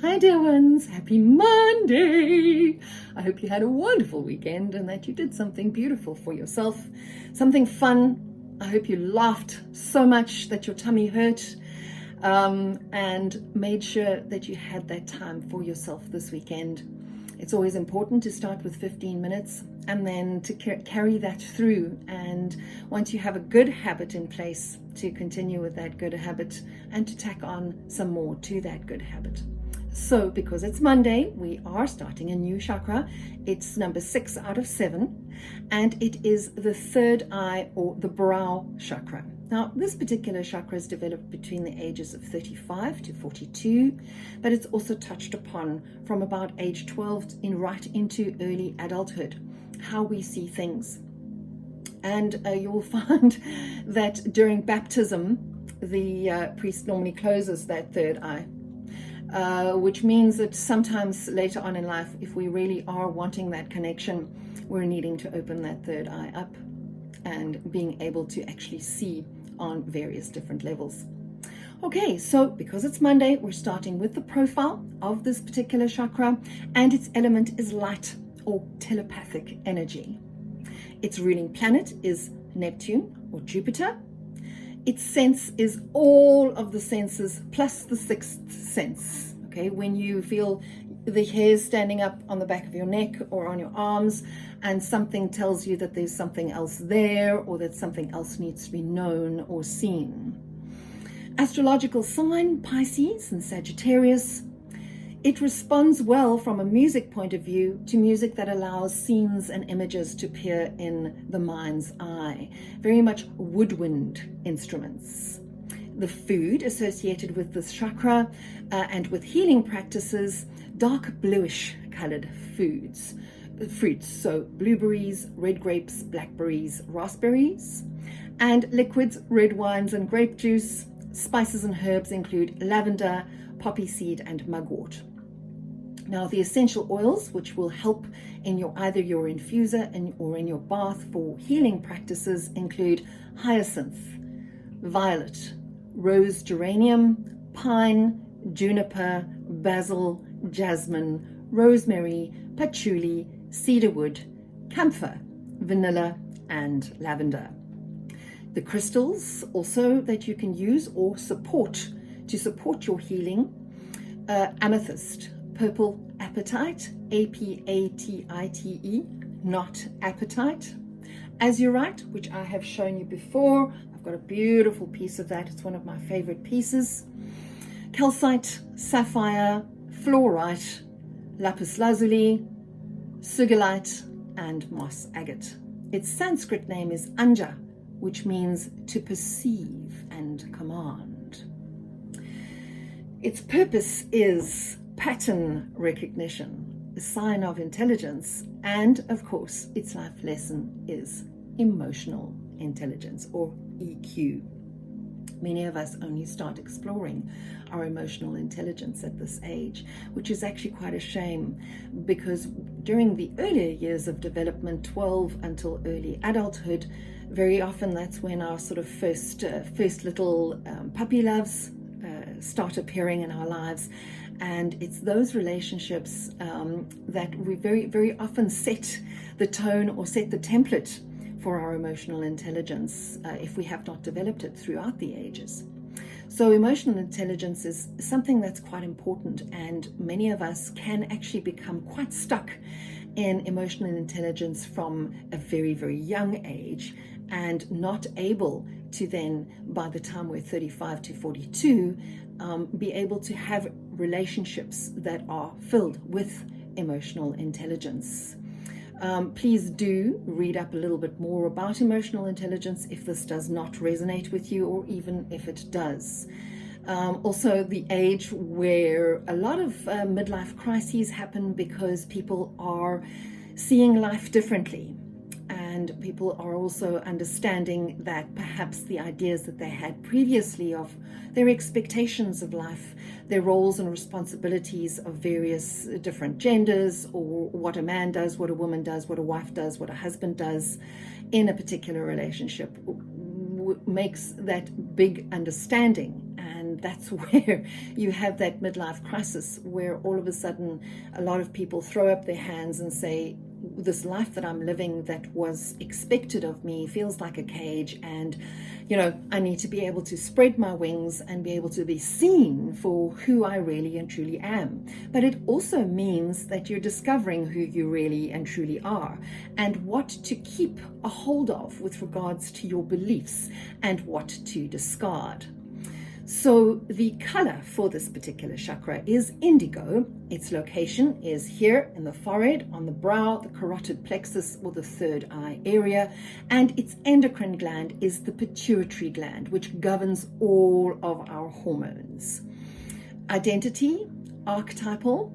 Hi dear ones, happy Monday! I hope you had a wonderful weekend and that you did something beautiful for yourself, something fun. I hope you laughed so much that your tummy hurt, and made sure that you had that time for yourself this weekend. It's always important to start with 15 minutes and then to carry that through, and once you have a good habit in place, to continue with that good habit and to tack on some more to that good habit. So because it's Monday, we are starting a new chakra. It's number 6 out of 7, and it is the third eye or the brow chakra. Now, this particular chakra is developed between the ages of 35 to 42, but it's also touched upon from about age 12 right into early adulthood, how we see things. And you will find that during baptism, the priest normally closes that third eye. Which means that sometimes later on in life, if we really are wanting that connection, we're needing to open that third eye up and being able to actually see on various different levels. Okay, so because it's Monday, we're starting with the profile of this particular chakra, and its element is light or telepathic energy. Its ruling planet is Neptune or Jupiter. Its sense is all of the senses plus the sixth sense. Okay, when you feel the hairs standing up on the back of your neck or on your arms, and something tells you that there's something else there, or that something else needs to be known or seen. Astrological sign, Pisces and Sagittarius. It responds well from a music point of view to music that allows scenes and images to appear in the mind's eye. Very much woodwind instruments. The food associated with this chakra and with healing practices, dark bluish colored fruits. So blueberries, red grapes, blackberries, raspberries. And liquids, red wines and grape juice. Spices and herbs include lavender, poppy seed and mugwort. Now, the essential oils which will help in either your infuser or in your bath for healing practices include hyacinth, violet, rose geranium, pine, juniper, basil, jasmine, rosemary, patchouli, cedarwood, camphor, vanilla, and lavender. The crystals also that you can use or support your healing, amethyst, purple apatite, A-P-A-T-I-T-E, not appetite. Azurite, which I have shown you before. I've got a beautiful piece of that. It's one of my favorite pieces. Calcite, sapphire, fluorite, lapis lazuli, sugilite, and moss agate. Its Sanskrit name is Anja, which means to perceive and command. Its purpose is pattern recognition, a sign of intelligence, and of course its life lesson is emotional intelligence, or EQ. Many of us only start exploring our emotional intelligence at this age, which is actually quite a shame, because during the earlier years of development, 12 until early adulthood, very often that's when our sort of first little puppy loves start appearing in our lives. And it's those relationships that we very, very often set the tone or set the template for our emotional intelligence if we have not developed it throughout the ages. So emotional intelligence is something that's quite important, and many of us can actually become quite stuck in emotional intelligence from a very, very young age, and not able to then, by the time we're 35 to 42, be able to have relationships that are filled with emotional intelligence. Please do read up a little bit more about emotional intelligence if this does not resonate with you, or even if it does. Also, the age where a lot of midlife crises happen because people are seeing life differently. And people are also understanding that perhaps the ideas that they had previously of their expectations of life, their roles and responsibilities of various different genders, or what a man does, what a woman does, what a wife does, what a husband does in a particular relationship, makes that big understanding and and that's where you have that midlife crisis, where all of a sudden a lot of people throw up their hands and say, this life that I'm living that was expected of me feels like a cage, and I need to be able to spread my wings and be able to be seen for who I really and truly am. But it also means that you're discovering who you really and truly are, and what to keep a hold of with regards to your beliefs and what to discard. So the color for this particular chakra is indigo. Its location is here in the forehead, on the brow, the carotid plexus, or the third eye area. And its endocrine gland is the pituitary gland, which governs all of our hormones. Identity, archetypal.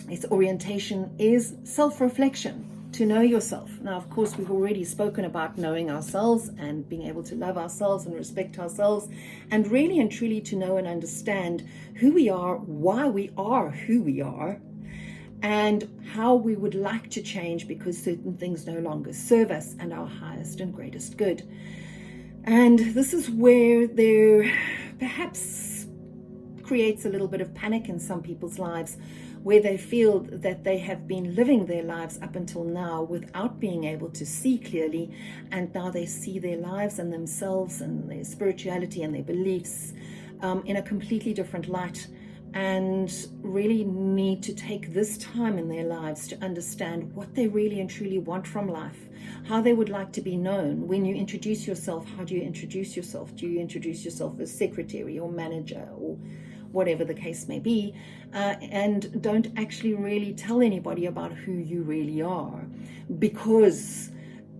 Its orientation is self-reflection, to know yourself. Now, of course, we've already spoken about knowing ourselves and being able to love ourselves and respect ourselves, and really and truly to know and understand who we are, why we are who we are, and how we would like to change because certain things no longer serve us and our highest and greatest good. And this is where there perhaps creates a little bit of panic in some people's lives, where they feel that they have been living their lives up until now without being able to see clearly, and now they see their lives and themselves and their spirituality and their beliefs in a completely different light, and really need to take this time in their lives to understand what they really and truly want from life, how they would like to be known. When you introduce yourself, how do you introduce yourself? Do you introduce yourself as secretary or manager or whatever the case may be, and don't actually really tell anybody about who you really are, because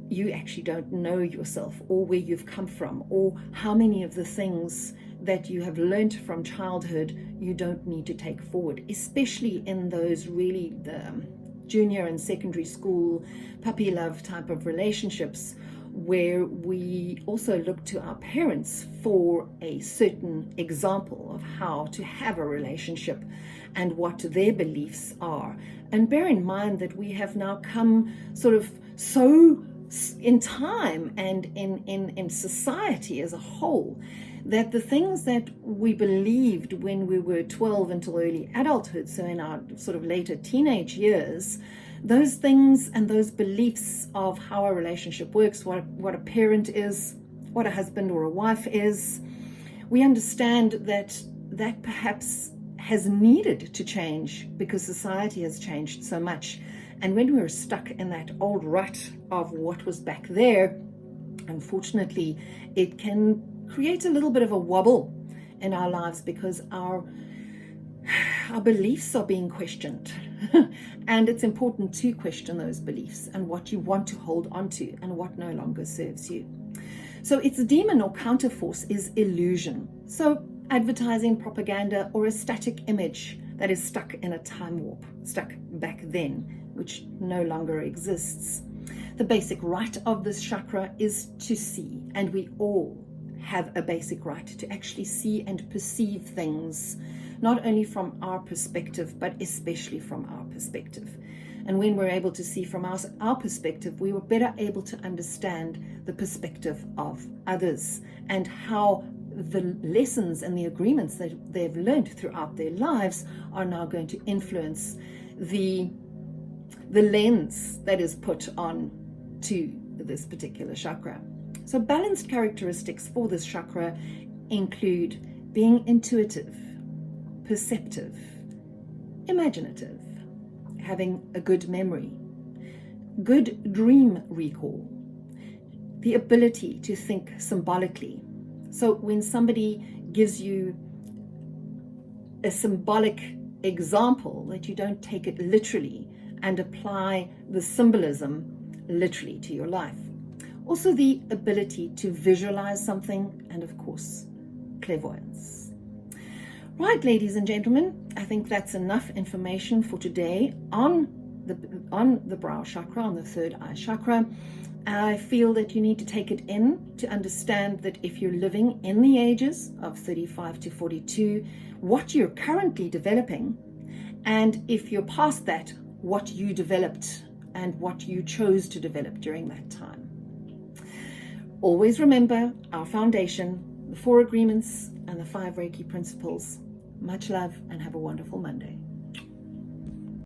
you actually don't know yourself, or where you've come from, or how many of the things that you have learned from childhood you don't need to take forward, especially in those really junior and secondary school puppy love type of relationships, where we also look to our parents for a certain example of how to have a relationship and what their beliefs are. And bear in mind that we have now come sort of so in time and in society as a whole, that the things that we believed when we were 12 until early adulthood, so in our sort of later teenage years, those things and those beliefs of how a relationship works, what a parent is, what a husband or a wife is, we understand that perhaps has needed to change because society has changed so much. And when we're stuck in that old rut of what was back there, unfortunately, it can create a little bit of a wobble in our lives, because our beliefs are being questioned. And it's important to question those beliefs and what you want to hold on to and what no longer serves you. So its demon or counterforce is illusion. So advertising, propaganda, or a static image that is stuck in a time warp, stuck back then, which no longer exists. The basic right of this chakra is to see, and we all have a basic right to actually see and perceive things, not only from our perspective, but especially from our perspective. And when we're able to see from our perspective, we were better able to understand the perspective of others and how the lessons and the agreements that they've learned throughout their lives are now going to influence the lens that is put on to this particular chakra. So balanced characteristics for this chakra include being intuitive, perceptive, imaginative, having a good memory, good dream recall, the ability to think symbolically. So when somebody gives you a symbolic example, that you don't take it literally and apply the symbolism literally to your life. Also the ability to visualize something, and of course, clairvoyance. Right, ladies and gentlemen, I think that's enough information for today on the brow chakra, on the third eye chakra. I feel that you need to take it in to understand that if you're living in the ages of 35 to 42, what you're currently developing, and if you're past that, what you developed and what you chose to develop during that time. Always remember our foundation, the 4 agreements and the 5 Reiki principles. Much love and have a wonderful Monday.